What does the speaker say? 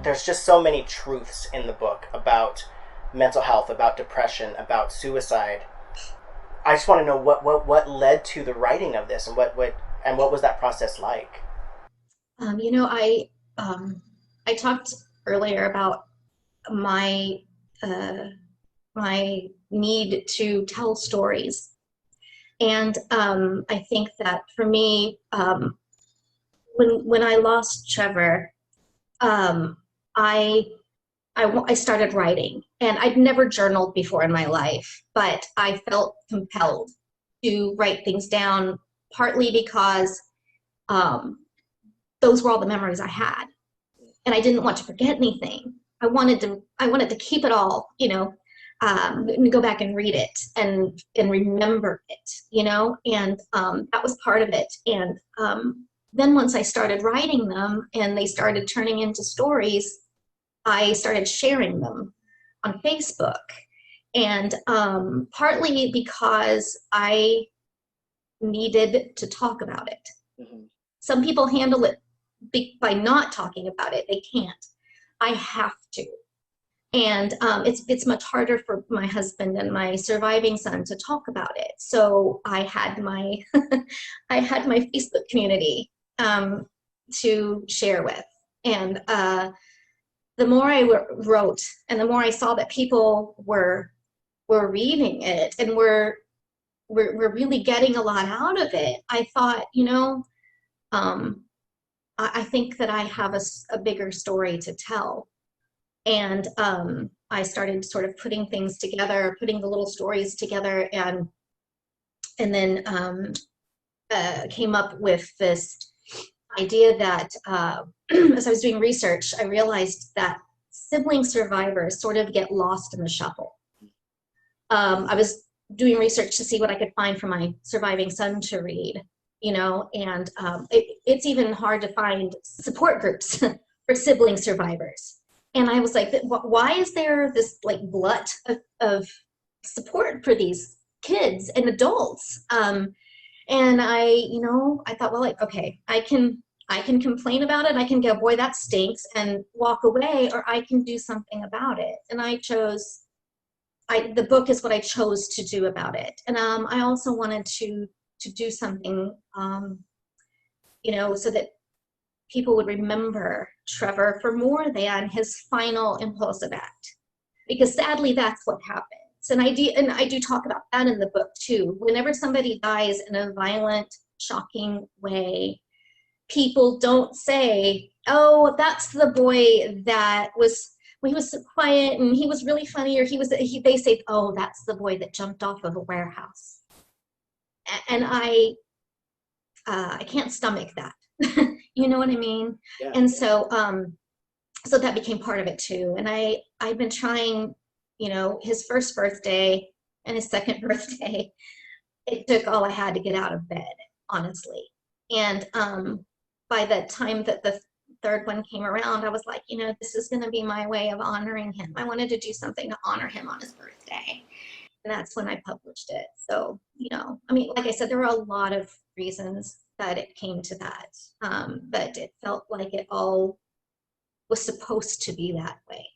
there's just so many truths in the book about mental health, about depression, about suicide. I just want to know what led to the writing of this, and what was that process like? You know, I talked earlier about my uh, my need to tell stories, and I think that for me, when I lost Trevor, um, I I started writing, and I'd never journaled before in my life, but I felt compelled to write things down, partly because um, those were all the memories I had, and I didn't want to forget anything. I wanted to keep it all, and go back and read it and remember it, and that was part of it. And then once I started writing them and they started turning into stories, I started sharing them on Facebook. And partly because I needed to talk about it. Mm-hmm. Some people handle it by not talking about it. They can't. I have to. And it's much harder for my husband and my surviving son to talk about it. So I had my I had my Facebook community to share with, and the more I wrote, and the more I saw that people were reading it and were really getting a lot out of it, I thought, um, I think that I have a bigger story to tell. And I started sort of putting things together, putting the little stories together, and then came up with this idea that as I was doing research, I realized that sibling survivors sort of get lost in the shuffle. I was doing research to see what I could find for my surviving son to read, and it's even hard to find support groups for sibling survivors. And I was like, why is there this like glut of support for these kids and adults? And I thought, well, like, okay, I can complain about it. I can go, boy, that stinks, and walk away, or I can do something about it. And the book is what I chose to do about it. And I also wanted to do something, so that people would remember Trevor for more than his final impulsive act, because sadly that's what happens. And I do talk about that in the book too. Whenever somebody dies in a violent, shocking way, people don't say, "Oh, that's the boy that he was so quiet and he was really funny," or they say, "Oh, that's the boy that jumped off of a warehouse." And I can't stomach that. You know what I mean? Yeah. And so that became part of it too. And I've been trying, his first birthday and his second birthday, it took all I had to get out of bed, honestly. And by the time that the third one came around, I was like, this is going to be my way of honoring him. I wanted to do something to honor him on his birthday. And that's when I published it. So, I mean, like I said, there were a lot of reasons that it came to that. But it felt like it all was supposed to be that way.